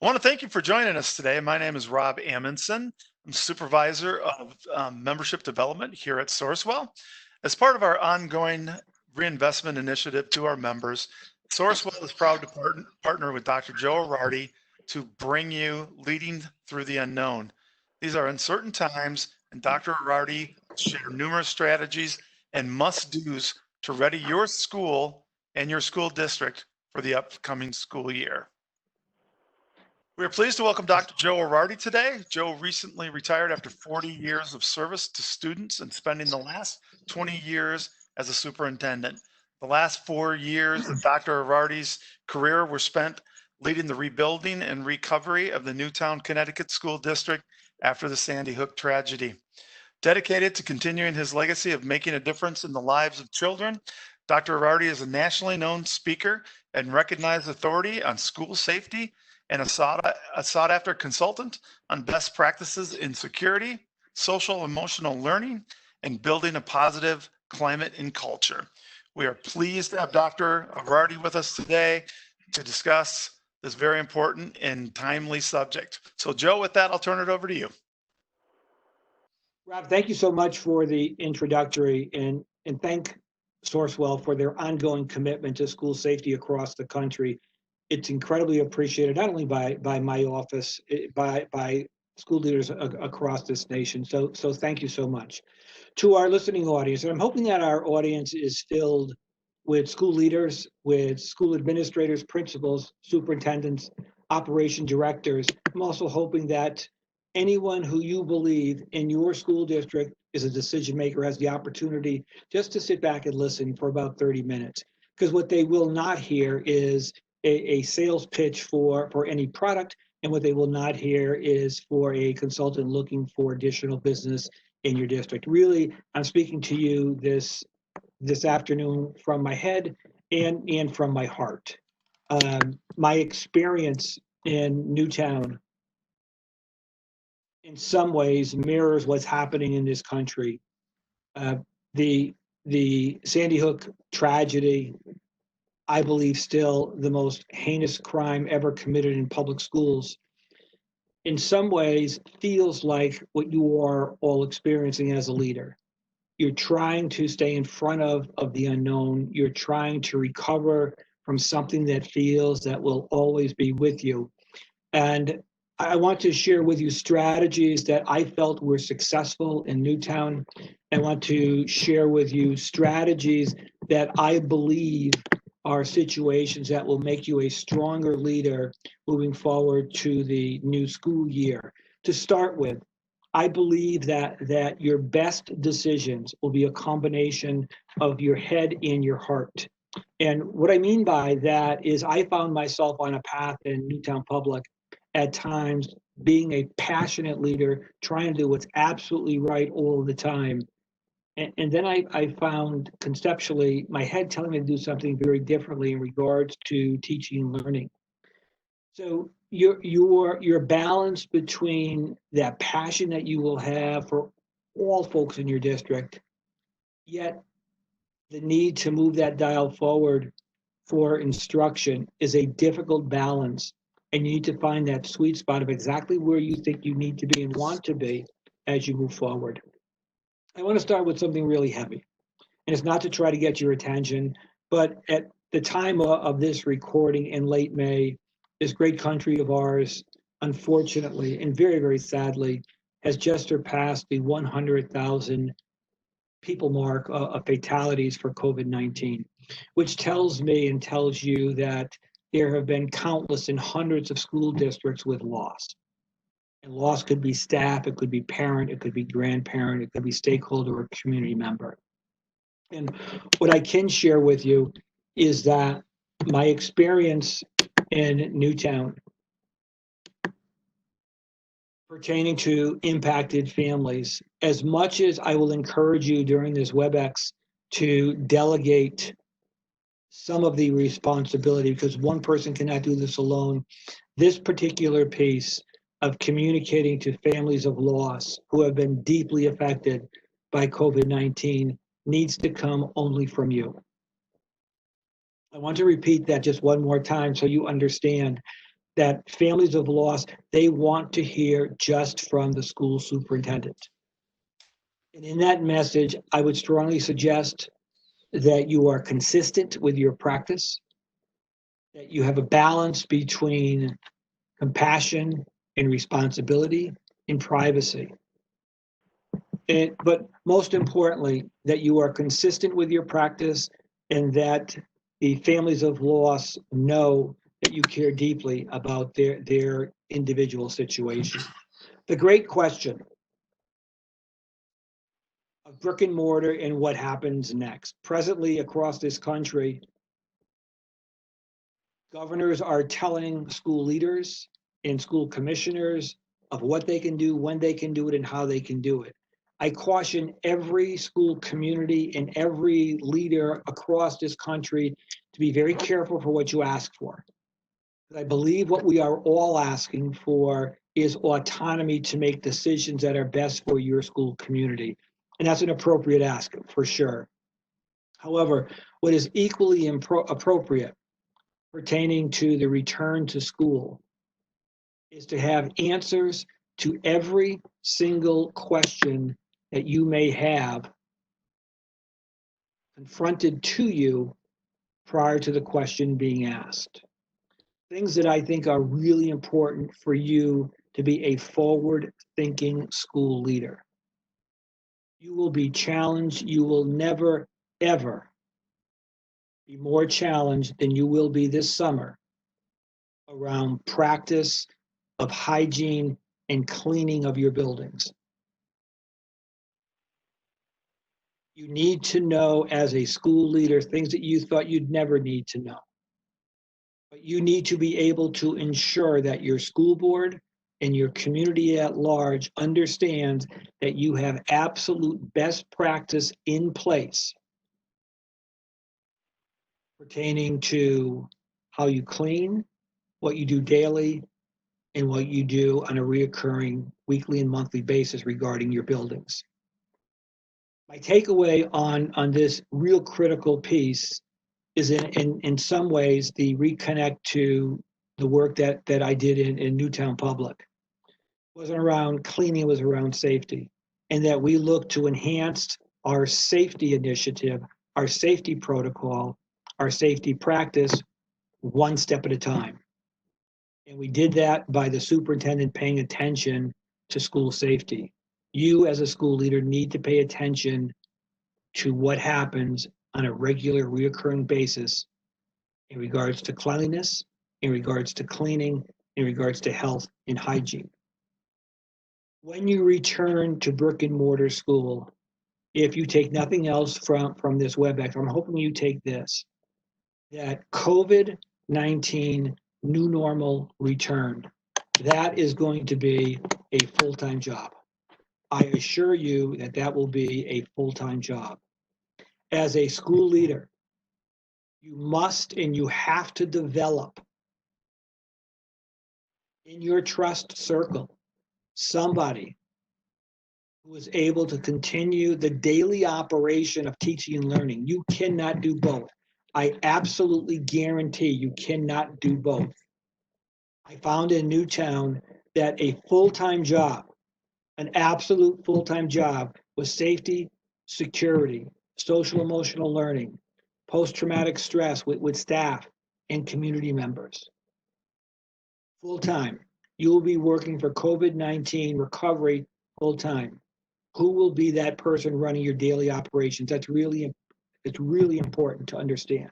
I want to thank you for joining us today. My name is Rob Amundson. I'm supervisor of membership development here at Sourcewell. As part of our ongoing reinvestment initiative to our members, Sourcewell is proud to partner with Dr. Joe Erardi to bring you Leading Through the Unknown. These are uncertain times, and Dr. Erardi will share numerous strategies and must-dos to ready your school and your school district for the upcoming school year. We are pleased to welcome Dr. Joe Erardi today. Joe recently retired after 40 years of service to students and spending the last 20 years as a superintendent. The last 4 years of Dr. Erardi's career were spent leading the rebuilding and recovery of the Newtown, Connecticut School District after the Sandy Hook tragedy. Dedicated to continuing his legacy of making a difference in the lives of children, Dr. Erardi is a nationally known speaker and recognized authority on school safety and a sought after consultant on best practices in security, social emotional learning, and building a positive climate and culture. We are pleased to have Dr. Erardi with us today to discuss this very important and timely subject. So Joe, with that, I'll turn it over to you. Rob, thank you so much for the introductory and thank Sourcewell for their ongoing commitment to school safety across the country. It's incredibly appreciated, not only by my office, by school leaders across this nation. So thank you so much. To our listening audience, and I'm hoping that our audience is filled with school leaders, with school administrators, principals, superintendents, operation directors. I'm also hoping that anyone who you believe in your school district is a decision maker has the opportunity just to sit back and listen for about 30 minutes. Because what they will not hear is a sales pitch for any product, and what they will not hear is for a consultant looking for additional business in your district. Really, I'm speaking to you this afternoon from my head and from my heart. My experience in Newtown in some ways mirrors what's happening in this country. The Sandy Hook tragedy, I believe, still the most heinous crime ever committed in public schools, in some ways feels like what you are all experiencing as a leader. You're trying to stay in front of the unknown. You're trying to recover from something that feels that will always be with you. And I want to share with you strategies that I felt were successful in Newtown. I want to share with you strategies that I believe are situations that will make you a stronger leader moving forward to the new school year. To start with, I believe that your best decisions will be a combination of your head and your heart. And what I mean by that is I found myself on a path in Newtown Public at times being a passionate leader, trying to do what's absolutely right all the time. And then I found conceptually my head telling me to do something very differently in regards to teaching and learning. So your balance between that passion that you will have for all folks in your district, yet the need to move that dial forward for instruction is a difficult balance. And you need to find that sweet spot of exactly where you think you need to be and want to be as you move forward. I want to start with something really heavy. And it's not to try to get your attention, but at the time of this recording in late May, this great country of ours, unfortunately and very, very sadly, has just surpassed the 100,000 people mark of fatalities for COVID-19, which tells me and tells you that there have been countless and hundreds of school districts with loss. And loss could be staff, it could be parent, it could be grandparent, it could be stakeholder or community member. And what I can share with you is that my experience in Newtown pertaining to impacted families, as much as I will encourage you during this WebEx to delegate some of the responsibility, because one person cannot do this alone, this particular piece of communicating to families of loss who have been deeply affected by COVID-19 needs to come only from you. I want to repeat that just one more time so you understand. that families of loss, they want to hear just from the school superintendent. And in that message, I would strongly suggest that you are consistent with your practice, that you have a balance between compassion and responsibility and privacy. But most importantly, that you are consistent with your practice and that the families of loss know that you care deeply about their individual situation. The great question of brick and mortar and what happens next. Presently, across this country, governors are telling school leaders and school commissioners of what they can do, when they can do it, and how they can do it. I caution every school community and every leader across this country to be very careful for what you ask for. I believe what we are all asking for is autonomy to make decisions that are best for your school community. And that's an appropriate ask for sure. However, what is equally appropriate pertaining to the return to school is to have answers to every single question that you may have confronted to you prior to the question being asked. Things that I think are really important for you to be a forward-thinking school leader. You will be challenged. You will never, ever be more challenged than you will be this summer around practice of hygiene and cleaning of your buildings. You need to know as a school leader things that you thought you'd never need to know. But you need to be able to ensure that your school board and your community at large understands that you have absolute best practice in place pertaining to how you clean, what you do daily, and what you do on a reoccurring weekly and monthly basis regarding your buildings. My takeaway on this real critical piece is in some ways the reconnect to the work that I did in Newtown Public. It wasn't around cleaning, it was around safety. And that we look to enhance our safety initiative, our safety protocol, our safety practice, one step at a time. And we did that by the superintendent paying attention to school safety. You as a school leader need to pay attention to what happens on a regular, reoccurring basis in regards to cleanliness, in regards to cleaning, in regards to health and hygiene. When you return to brick and mortar school, if you take nothing else from this WebEx, I'm hoping you take this, that COVID-19 new normal return, that is going to be a full-time job. I assure you that that will be a full-time job. As a school leader, you must and you have to develop in your trust circle somebody who is able to continue the daily operation of teaching and learning. You cannot do both. I absolutely guarantee you cannot do both. I found in Newtown that a full-time job, an absolute full-time job was safety, security, social emotional learning, post-traumatic stress with staff and community members. Full-time. You will be working for COVID-19 recovery full-time. Who will be that person running your daily operations? It's really important to understand.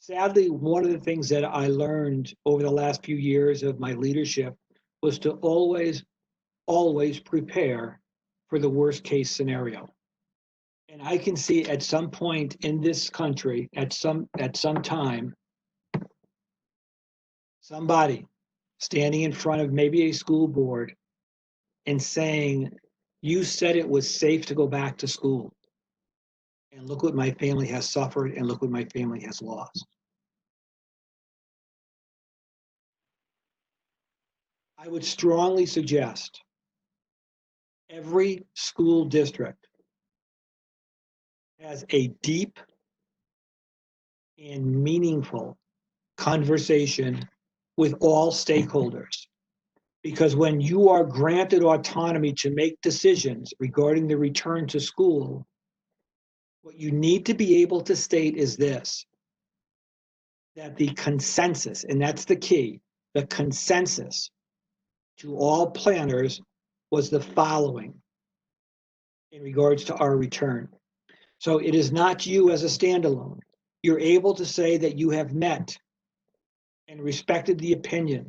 Sadly, one of the things that I learned over the last few years of my leadership was to always prepare for the worst case scenario. And I can see at some point in this country, at some time, somebody standing in front of maybe a school board and saying, you said it was safe to go back to school. And look what my family has suffered and look what my family has lost. I would strongly suggest every school district has a deep and meaningful conversation with all stakeholders. Because when you are granted autonomy to make decisions regarding the return to school, what you need to be able to state is this, that the consensus, and that's the key, the consensus to all planners was the following in regards to our return. So it is not you as a standalone. You're able to say that you have met and respected the opinion.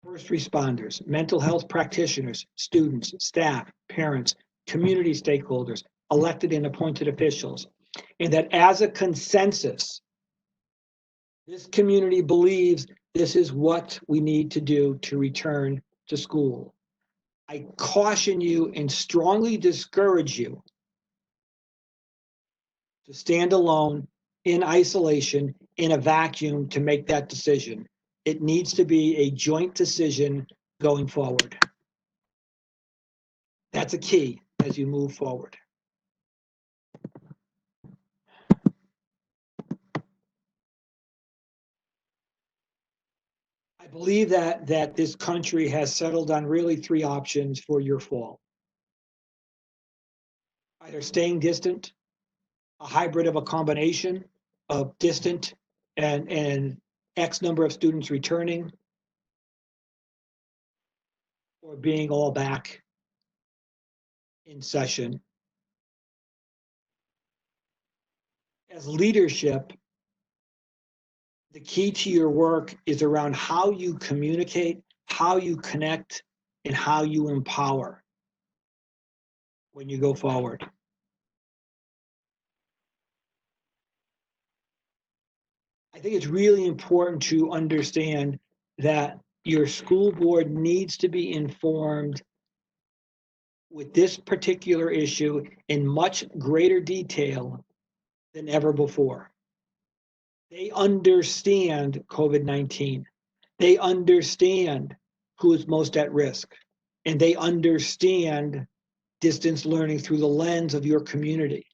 First responders, mental health practitioners, students, staff, parents, community stakeholders, elected and appointed officials, and that as a consensus, this community believes this is what we need to do to return to school. I caution you and strongly discourage you to stand alone in isolation in a vacuum to make that decision. It needs to be a joint decision going forward. That's a key as you move forward. I believe that this country has settled on really three options for your fall. Either staying distant, a hybrid of a combination of distant and X number of students returning, or being all back in session. As leadership, the key to your work is around how you communicate, how you connect, and how you empower when you go forward. I think it's really important to understand that your school board needs to be informed with this particular issue in much greater detail than ever before. They understand COVID-19. They understand who is most at risk, and they understand distance learning through the lens of your community.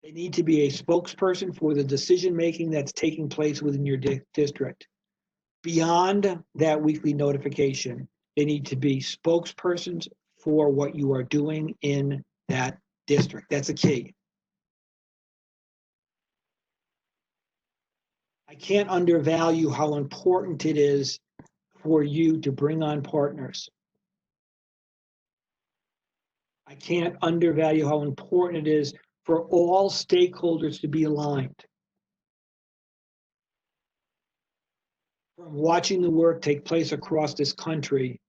They need to be a spokesperson for the decision-making that's taking place within your district. Beyond that weekly notification, they need to be spokespersons for what you are doing in that district. That's a key. I can't undervalue how important it is for you to bring on partners. I can't undervalue how important it is for all stakeholders to be aligned. From watching the work take place across this country,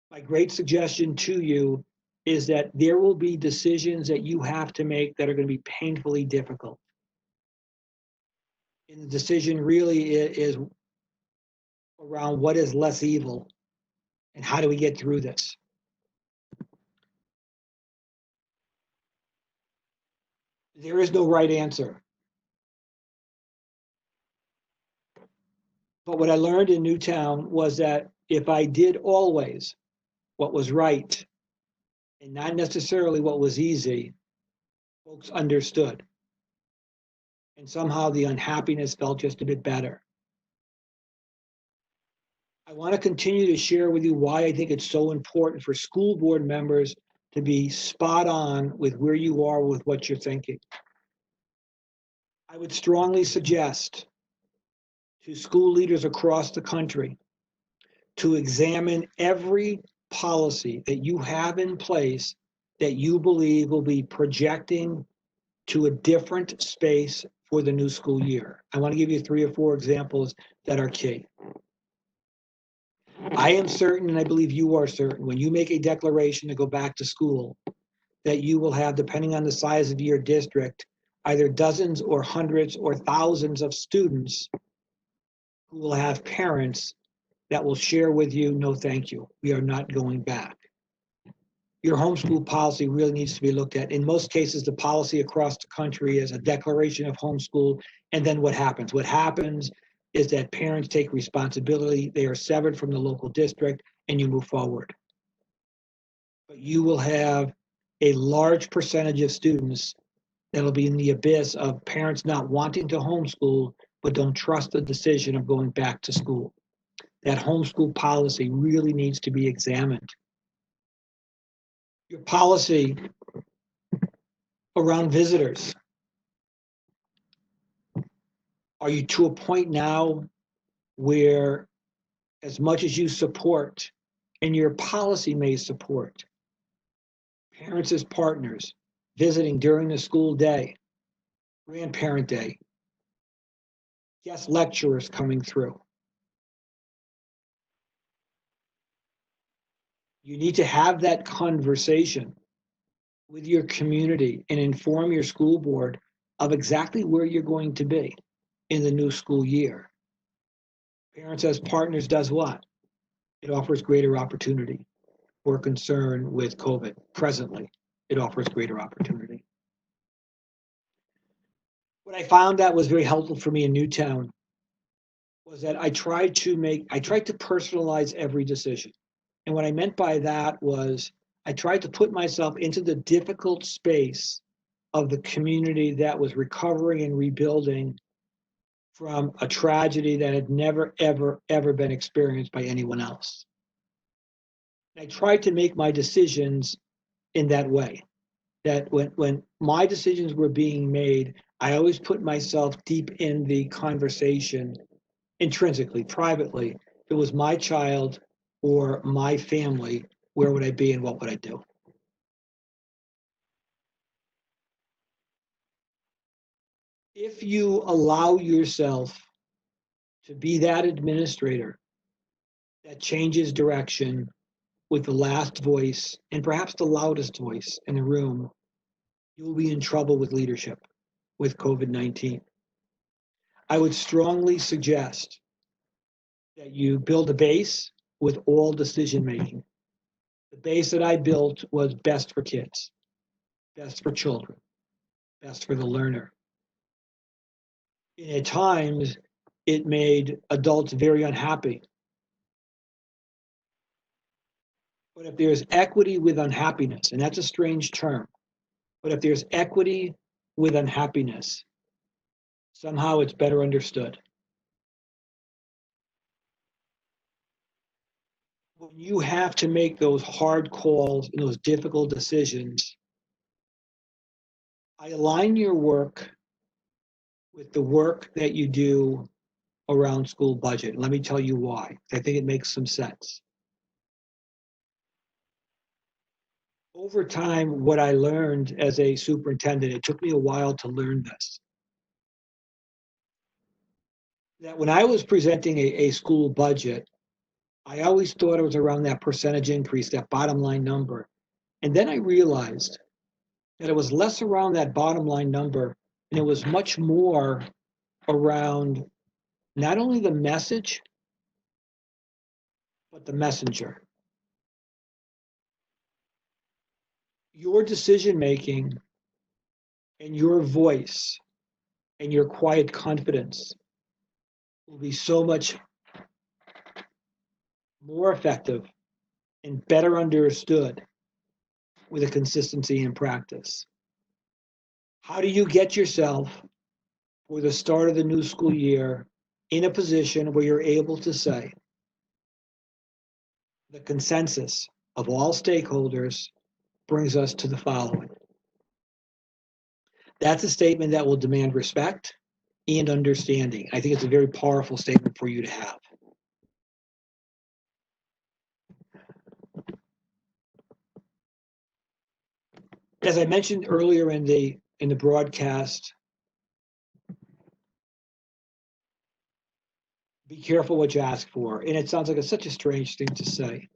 my great suggestion to you is that there will be decisions that you have to make that are going to be painfully difficult. And the decision really is around what is less evil and how do we get through this. There is no right answer. But what I learned in Newtown was that if I did always what was right and not necessarily what was easy, folks understood. And somehow the unhappiness felt just a bit better. I want to continue to share with you why I think it's so important for school board members to be spot on with where you are with what you're thinking. I would strongly suggest to school leaders across the country to examine every policy that you have in place that you believe will be projecting to a different space for the new school year. I want to give you 3 or 4 examples that are key. I am certain, and I believe you are certain, when you make a declaration to go back to school, that you will have, depending on the size of your district, either dozens or hundreds or thousands of students who will have parents that will share with you, no, thank you, we are not going back. Your homeschool policy really needs to be looked at. In most cases, the policy across the country is a declaration of homeschool, and then what happens? What happens is that parents take responsibility, they are severed from the local district, and you move forward. But you will have a large percentage of students that'll be in the abyss of parents not wanting to homeschool, but don't trust the decision of going back to school. That homeschool policy really needs to be examined. Your policy around visitors. Are you to a point now where, as much as you support, and your policy may support, parents as partners visiting during the school day, grandparent day, guest lecturers coming through? You need to have that conversation with your community and inform your school board of exactly where you're going to be in the new school year. Parents as partners does what? It offers greater opportunity. We're concerned with COVID presently. It offers greater opportunity. What I found that was very helpful for me in Newtown was that I tried to personalize every decision. And what I meant by that was I tried to put myself into the difficult space of the community that was recovering and rebuilding from a tragedy that had never, ever, ever been experienced by anyone else. I tried to make my decisions in that way, that when my decisions were being made, I always put myself deep in the conversation intrinsically, privately. If it was my child or my family, where would I be and what would I do? If you allow yourself to be that administrator that changes direction with the last voice and perhaps the loudest voice in the room, you'll be in trouble with leadership with COVID-19. I would strongly suggest that you build a base with all decision making. The base that I built was best for kids, best for children, best for the learner. And at times, it made adults very unhappy. But if there's equity with unhappiness, and that's a strange term, but if there's equity with unhappiness, somehow it's better understood. When you have to make those hard calls and those difficult decisions, I align your work with the work that you do around school budget. Let me tell you why. I think it makes some sense. Over time, what I learned as a superintendent, it took me a while to learn this, that when I was presenting a school budget, I always thought it was around that percentage increase, that bottom line number. And then I realized that it was less around that bottom line number, and it was much more around not only the message, but the messenger. Your decision making and your voice and your quiet confidence will be so much more effective and better understood with a consistency in practice. How do you get yourself for the start of the new school year in a position where you're able to say the consensus of all stakeholders brings us to the following? That's a statement that will demand respect and understanding. I think it's a very powerful statement for you to have. As I mentioned earlier in the broadcast, be careful what you ask for. And it sounds like it's such a strange thing to say.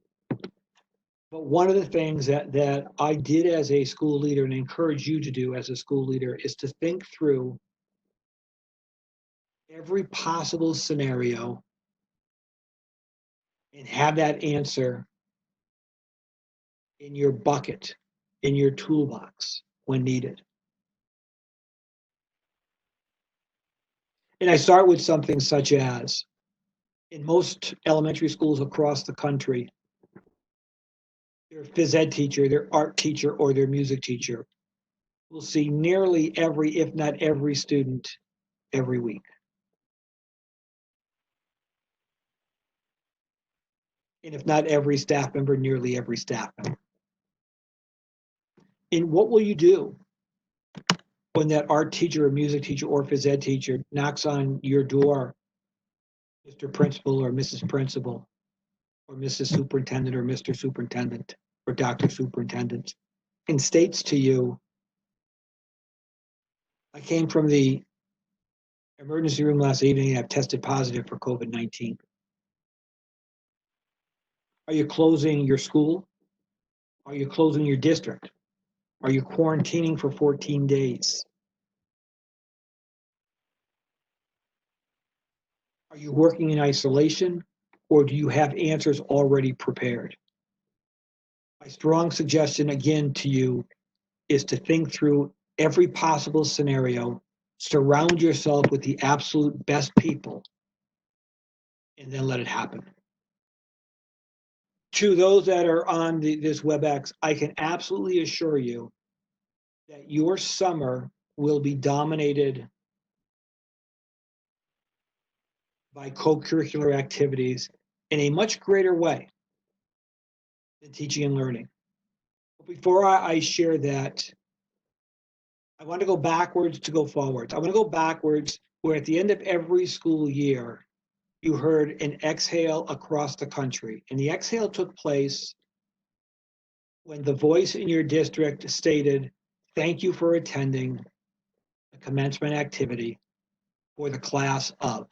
But one of the things that I did as a school leader and encourage you to do as a school leader is to think through every possible scenario and have that answer in your bucket, in your toolbox when needed. And I start with something such as, in most elementary schools across the country, their phys ed teacher, their art teacher, or their music teacher will see nearly every, if not every student every week. And if not every staff member, nearly every staff member. And what will you do when that art teacher or music teacher or phys ed teacher knocks on your door, Mr. Principal or Mrs. Principal, or Mrs. Superintendent or Mr. Superintendent or Dr. Superintendent, and states to you, I came from the emergency room last evening and I've tested positive for COVID-19. Are you closing your school? Are you closing your district? Are you quarantining for 14 days? Are you working in isolation, or do you have answers already prepared? My strong suggestion again to you is to think through every possible scenario, surround yourself with the absolute best people, and then let it happen. To those that are on this WebEx, I can absolutely assure you that your summer will be dominated by co-curricular activities in a much greater way than teaching and learning. But before I share that, I want to go backwards to go forwards. I want to go backwards where at the end of every school year, you heard an exhale across the country. And the exhale took place when the voice in your district stated, thank you for attending the commencement activity for the class of.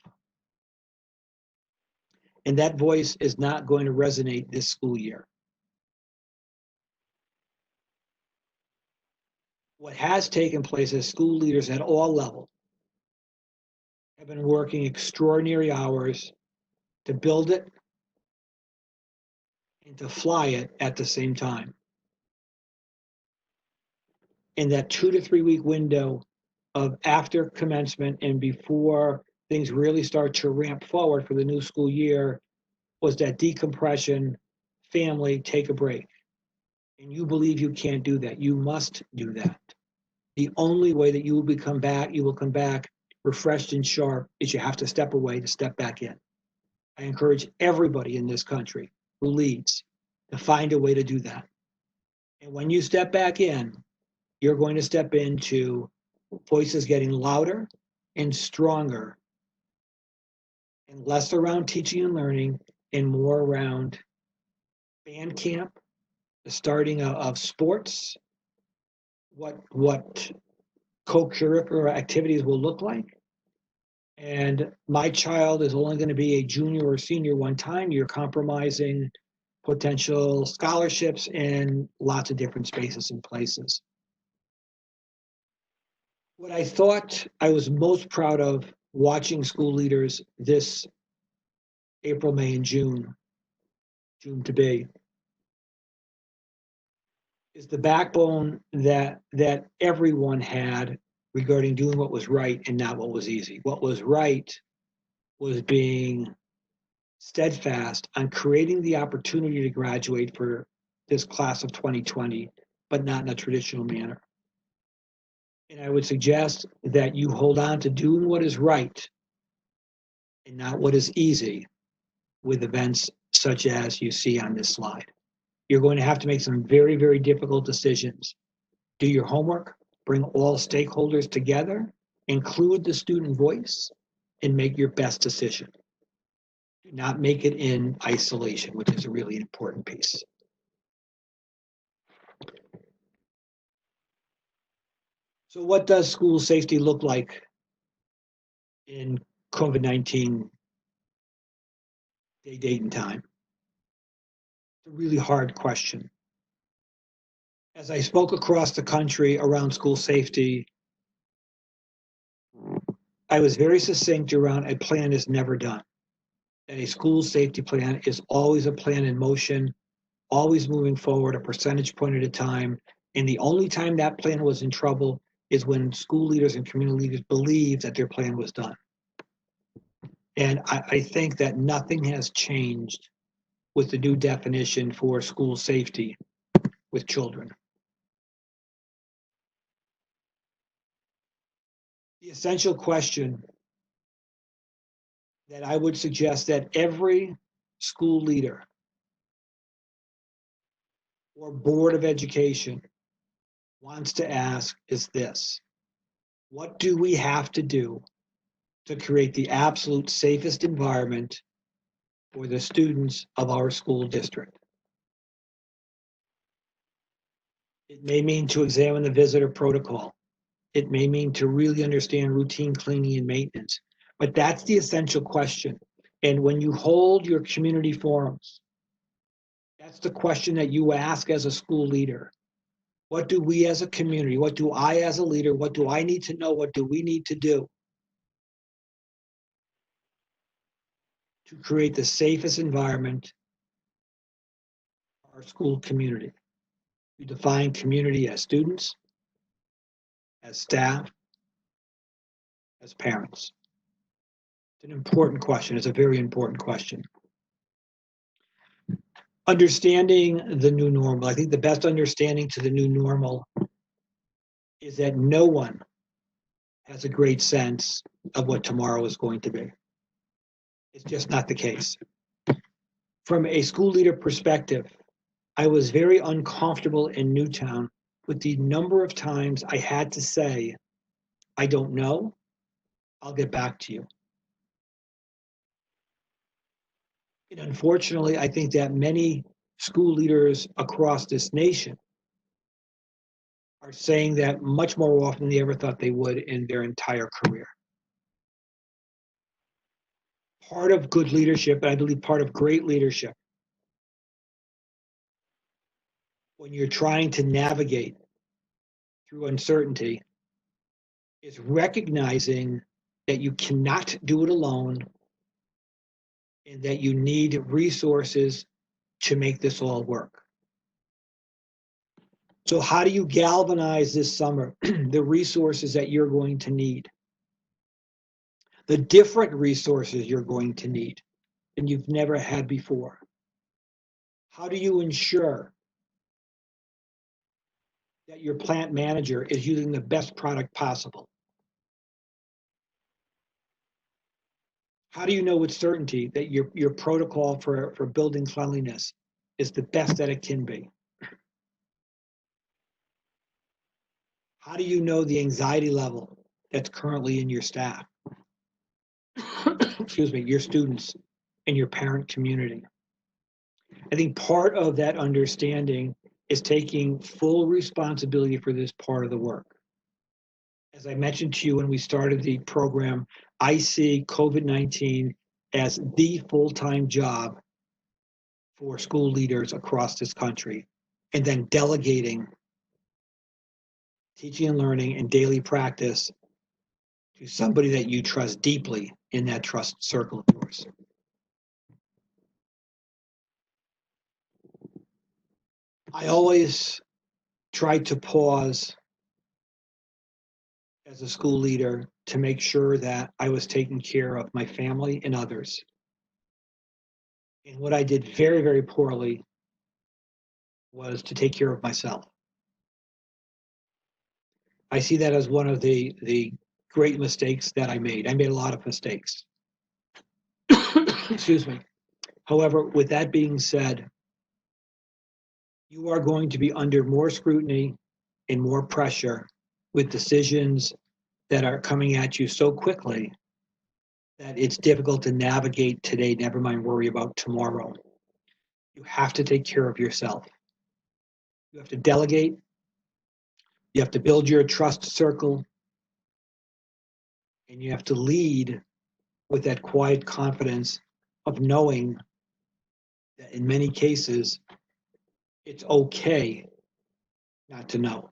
And that voice is not going to resonate this school year. What has taken place is school leaders at all levels have been working extraordinary hours to build it and to fly it at the same time. In that 2 to 3 week window of after commencement and before things really start to ramp forward for the new school year was that decompression, family, take a break. And you believe you can't do that. You must do that. The only way that you will come back refreshed and sharp is you have to step away to step back in. I encourage everybody in this country who leads to find a way to do that. And when you step back in, you're going to step into voices getting louder and stronger and less around teaching and learning and more around band camp, the starting of sports, what co-curricular activities will look like. And my child is only going to be a junior or senior one time. You're compromising potential scholarships in lots of different spaces and places. What I thought I was most proud of watching school leaders this April, May, and June to be, is the backbone that everyone had regarding doing what was right and not what was easy. What was right was being steadfast on creating the opportunity to graduate for this class of 2020, but not in a traditional manner. And I would suggest that you hold on to doing what is right and not what is easy with events such as you see on this slide. You're going to have to make some very, very difficult decisions. Do your homework, bring all stakeholders together, include the student voice, and make your best decision. Do not make it in isolation, which is a really important piece. So what does school safety look like in COVID-19 day, date, and time? It's a really hard question. As I spoke across the country around school safety, I was very succinct around a plan is never done. And a school safety plan is always a plan in motion, always moving forward a percentage point at a time. And the only time that plan was in trouble is when school leaders and community leaders believed that their plan was done. And I think that nothing has changed with the new definition for school safety with children. The essential question that I would suggest that every school leader or Board of Education wants to ask is this: what do we have to do to create the absolute safest environment for the students of our school district? It may mean to examine the visitor protocol. It may mean to really understand routine cleaning and maintenance. But that's the essential question. And when you hold your community forums, that's the question that you ask as a school leader. What do we as a community, what do I as a leader, what do I need to know, what do we need to do to create the safest environment for our school community? We define community as students, as staff, as parents. It's an important question. It's a very important question. Understanding the new normal. I think the best understanding to the new normal is that no one has a great sense of what tomorrow is going to be. It's just not the case. From a school leader perspective, I was very uncomfortable in Newtown with the number of times I had to say, I don't know, I'll get back to you. And unfortunately, I think that many school leaders across this nation are saying that much more often than they ever thought they would in their entire career. Part of good leadership, and I believe part of great leadership, when you're trying to navigate through uncertainty, is recognizing that you cannot do it alone and that you need resources to make this all work. So how do you galvanize this summer the resources that you're going to need? The different resources you're going to need than you've never had before. How do you ensure that your plant manager is using the best product possible? How do you know with certainty that your protocol for building cleanliness is the best that it can be? How do you know the anxiety level that's currently in your staff? Excuse me, your students and your parent community. I think part of that understanding is taking full responsibility for this part of the work. As I mentioned to you when we started the program, I see COVID-19 as the full-time job for school leaders across this country, and then delegating teaching and learning and daily practice to somebody that you trust deeply in that trust circle of yours. I always tried to pause as a school leader to make sure that I was taking care of my family and others. And what I did very, very poorly was to take care of myself. I see that as one of the great mistakes that I made. I made a lot of mistakes. Excuse me. However, with that being said, you are going to be under more scrutiny and more pressure with decisions that are coming at you so quickly that it's difficult to navigate today, never mind worry about tomorrow. You have to take care of yourself. You have to delegate. You have to build your trust circle. And you have to lead with that quiet confidence of knowing that in many cases, it's okay not to know.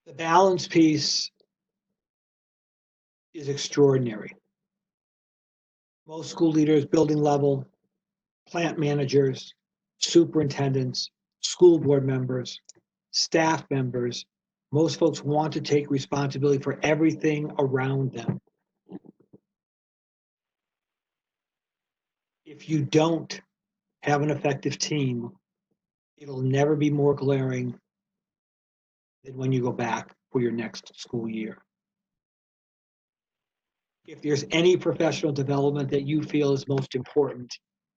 The balance piece is extraordinary. Most school leaders, building level, plant managers, superintendents, school board members, staff members, most folks want to take responsibility for everything around them. If you don't have an effective team, it'll never be more glaring than when you go back for your next school year. If there's any professional development that you feel is most important,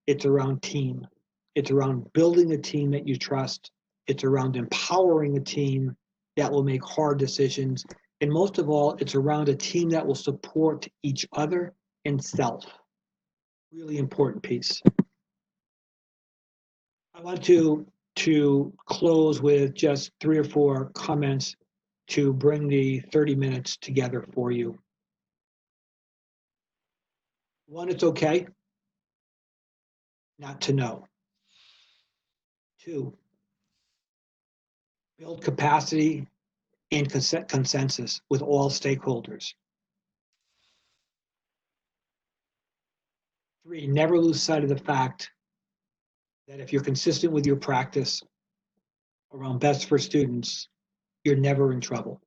it's around team. It's around building a team that you trust. It's around empowering a team that will make hard decisions. And most of all, it's around a team that will support each other and self. Really important piece. I want to close with just 3 or 4 comments to bring the 30 minutes together for you. One, it's okay not to know. 2, build capacity and consensus with all stakeholders. 3, never lose sight of the fact that if you're consistent with your practice around best for students, you're never in trouble.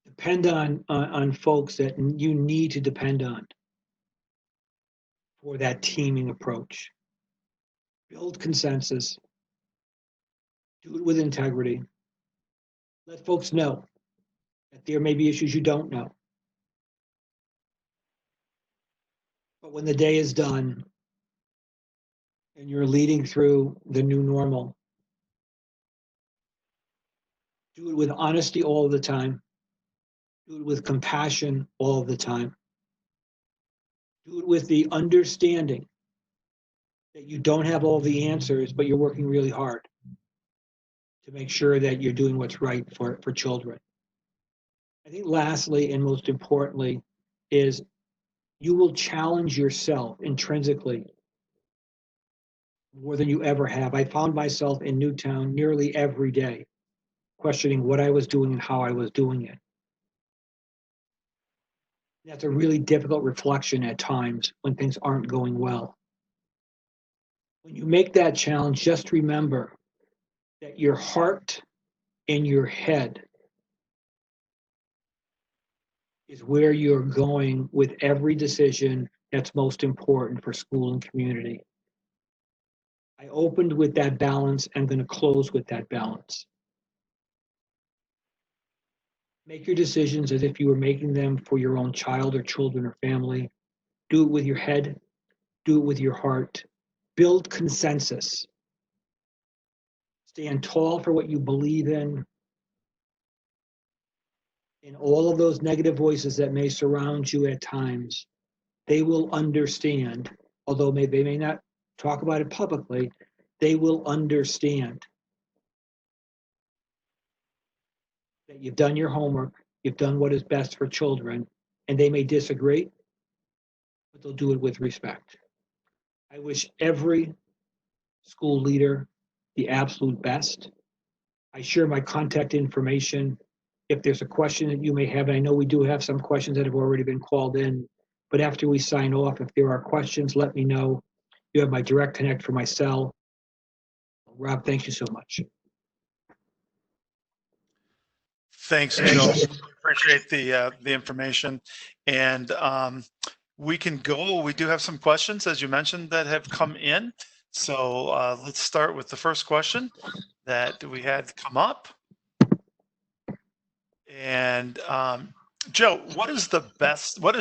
Depend on folks that you need to depend on for that teaming approach. Build consensus. Do it with integrity. Let folks know that there may be issues you don't know. But when the day is done and you're leading through the new normal, do it with honesty all the time. Do it with compassion all the time. Do it with the understanding that you don't have all the answers, but you're working really hard to make sure that you're doing what's right for children. I think lastly, and most importantly, is you will challenge yourself intrinsically more than you ever have. I found myself in Newtown nearly every day questioning what I was doing and how I was doing it. That's a really difficult reflection at times when things aren't going well. When you make that challenge, just remember that your heart and your head is where you're going with every decision that's most important for school and community. I opened with that balance. I'm going to close with that balance. Make your decisions as if you were making them for your own child or children or family. Do it with your head. Do it with your heart. Build consensus. Stand tall for what you believe in. And all of those negative voices that may surround you at times, they will understand, although they may not talk about it publicly, they will understand that you've done your homework, you've done what is best for children, and they may disagree, but they'll do it with respect. I wish every school leader the absolute best. I share my contact information. If there's a question that you may have, and I know we do have some questions that have already been called in, but after we sign off, if there are questions, let me know. You have my direct connect for my cell. Rob, thank you so much. Thanks, Joe. Appreciate the information. And we can go. We do have some questions, as you mentioned, that have come in. So let's start with the first question that we had come up. And Joe, what is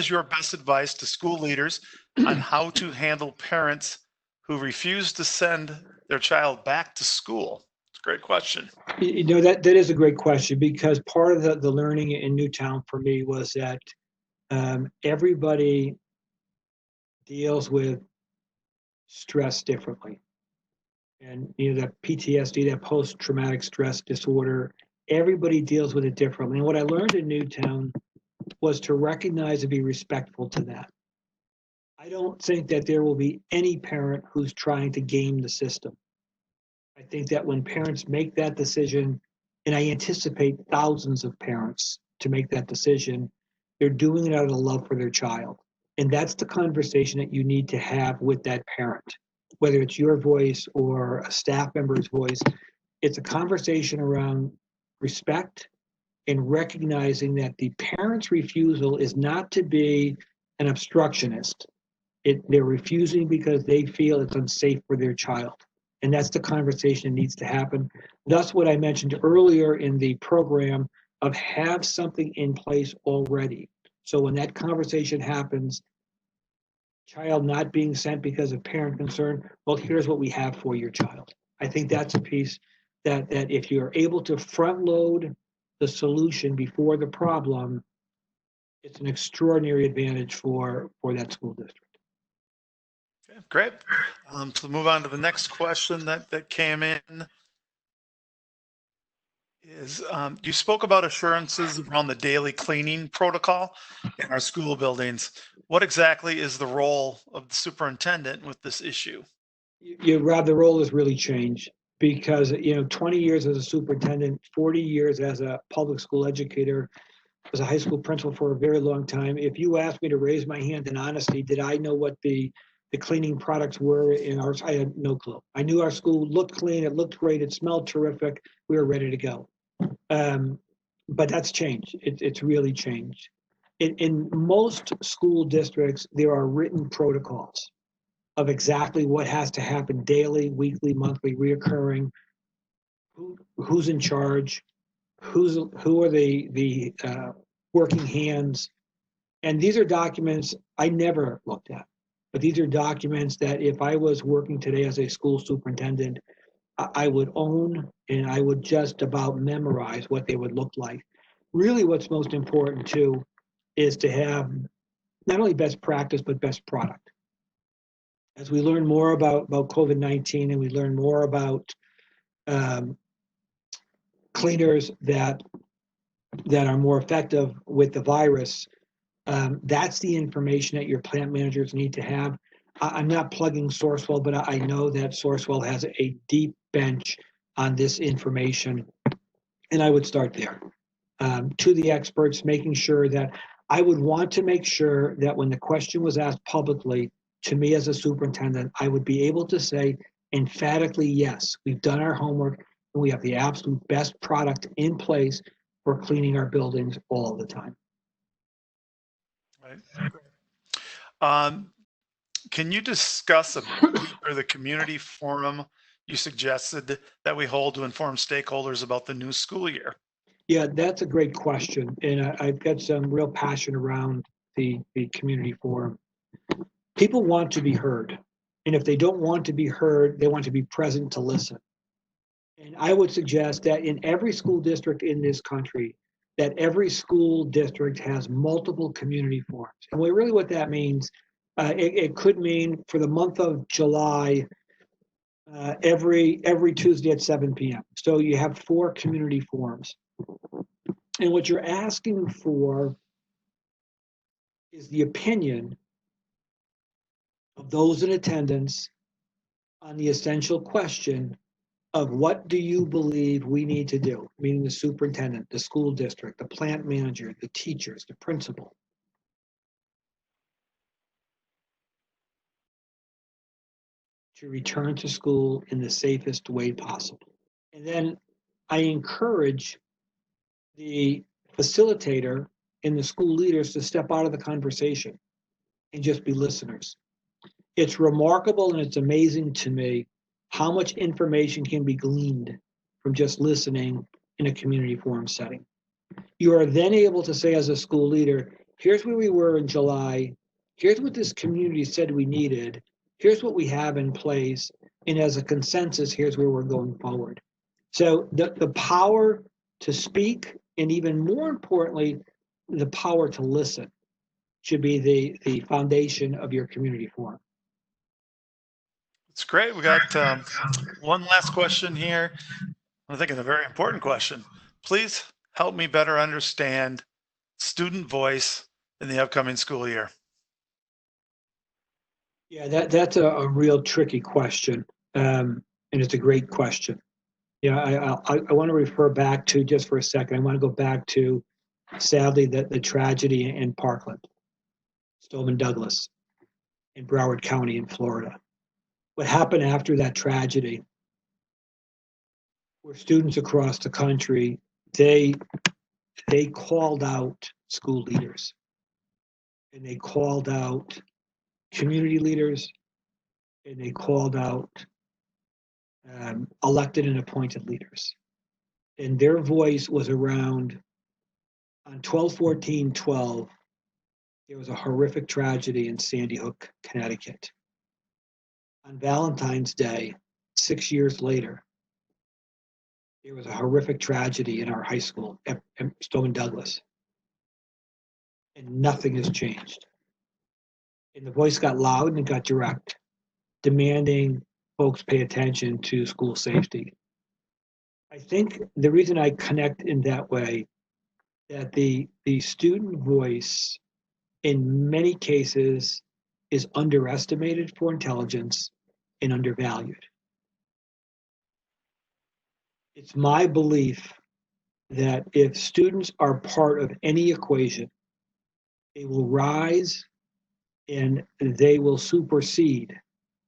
your best advice to school leaders on how to handle parents who refuse to send their child back to school? It's a great question. You know, that is a great question, because part of the learning in Newtown for me was that everybody deals with stress differently. And you know, that PTSD, that post-traumatic stress disorder, everybody deals with it differently. And what I learned in Newtown was to recognize and be respectful to that. I don't think that there will be any parent who's trying to game the system. I think that when parents make that decision, and I anticipate thousands of parents to make that decision, they're doing it out of the love for their child. And that's the conversation that you need to have with that parent, whether it's your voice or a staff member's voice. It's a conversation around respect and recognizing that the parent's refusal is not to be an obstructionist. They're refusing because they feel it's unsafe for their child. And that's the conversation that needs to happen. That's what I mentioned earlier in the program of have something in place already. So when that conversation happens, child not being sent because of parent concern, well, here's what we have for your child. I think that's a piece that if you're able to front load the solution before the problem, it's an extraordinary advantage for that school district. Okay, great. To move on to the next question that came in is, you spoke about assurances around the daily cleaning protocol in our school buildings. What exactly is the role of the superintendent with this issue? Rob, the role has really changed because 20 years as a superintendent, 40 years as a public school educator, as a high school principal for a very long time. If you asked me to raise my hand in honesty, did I know what the cleaning products were in ours? I had no clue. I knew our school looked clean, it looked great, it smelled terrific. We were ready to go. But that's changed. It's really changed. In most school districts, there are written protocols of exactly what has to happen daily, weekly, monthly, reoccurring, who's in charge, who are the working hands. And these are documents I never looked at, but these are documents that if I was working today as a school superintendent, I would own and I would just about memorize what they would look like. Really, what's most important too is to have not only best practice, but best product. As we learn more about COVID-19 and we learn more about um, cleaners that are more effective with the virus, that's the information that your plant managers need to have. I'm not plugging Sourcewell, but I know that Sourcewell has a deep bench on this information, and I would start there. To the experts, making sure that I would want to make sure that when the question was asked publicly to me as a superintendent, I would be able to say emphatically, yes, we've done our homework and we have the absolute best product in place for cleaning our buildings all the time. Right. Um, can you discuss a bit deeper the community forum you suggested that we hold to inform stakeholders about the new school year? Yeah, that's a great question. And I've got some real passion around the community forum. People want to be heard. And if they don't want to be heard, they want to be present to listen. And I would suggest that in every school district in this country, that every school district has multiple community forums. And really what that means, it could mean for the month of July, every Tuesday at 7 p.m. So you have 4 community forums. And what you're asking for is the opinion of those in attendance on the essential question of what do you believe we need to do, meaning the superintendent, the school district, the plant manager, the teachers, the principal. To return to school in the safest way possible. And then I encourage the facilitator and the school leaders to step out of the conversation and just be listeners. It's remarkable and it's amazing to me how much information can be gleaned from just listening in a community forum setting. You are then able to say as a school leader, here's where we were in July, here's what this community said we needed, here's what we have in place, and as a consensus, here's where we're going forward. So the power to speak, and even more importantly, the power to listen should be the foundation of your community forum. It's great. We got one last question here. I think it's a very important question. Please help me better understand student voice in the upcoming school year. Yeah, that's a real tricky question, and it's a great question. Yeah, I want to refer back to just for a second. I want to go back to, sadly, the tragedy in Parkland, Stoneman Douglas, in Broward County in Florida. What happened after that tragedy, where students across the country they called out school leaders, and they called out community leaders, and they called out elected and appointed leaders. And their voice was around on 12/14/12. There was a horrific tragedy in Sandy Hook, Connecticut. On Valentine's Day, 6 years later, there was a horrific tragedy in our high school at Stoneman Douglas. And nothing has changed. And the voice got loud and it got direct, demanding folks pay attention to school safety. I think the reason I connect in that way, that the student voice in many cases is underestimated for intelligence and undervalued. It's my belief that if students are part of any equation, they will rise and they will supersede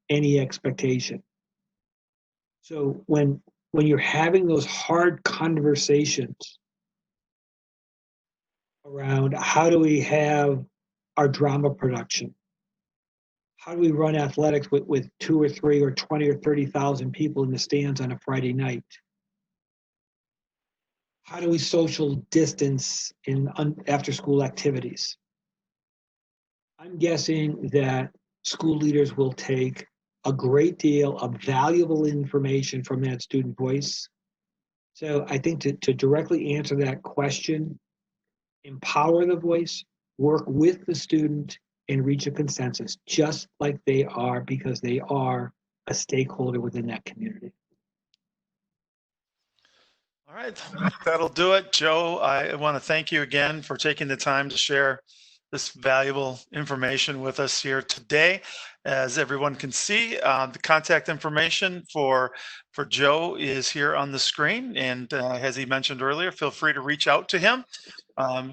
any expectation. So when you're having those hard conversations around how do we have our drama production, how do we run athletics with 2 or 3 or 20 or 30,000 people in the stands on a Friday night, how do we social distance in after school activities, I'm guessing that school leaders will take a great deal of valuable information from that student voice. So I think to directly answer that question, empower the voice, work with the student, and reach a consensus, just like they are, because they are a stakeholder within that community. All right, that'll do it. Joe, I want to thank you again for taking the time to share this valuable information with us here today. As everyone can see, the contact information for Joe is here on the screen. And as he mentioned earlier, feel free to reach out to him.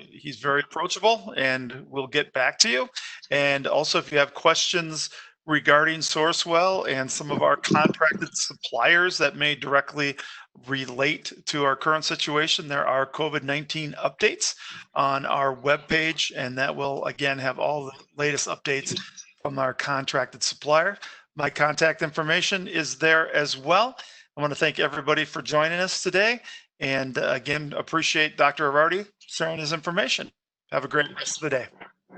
He's very approachable and we'll get back to you. And also, if you have questions regarding Sourcewell and some of our contracted suppliers that may directly relate to our current situation, there are COVID-19 updates on our webpage, and that will again have all the latest updates from our contracted supplier. My contact information is there as well. I want to thank everybody for joining us today, and again, appreciate Dr. Erardi sharing his information. Have a great rest of the day.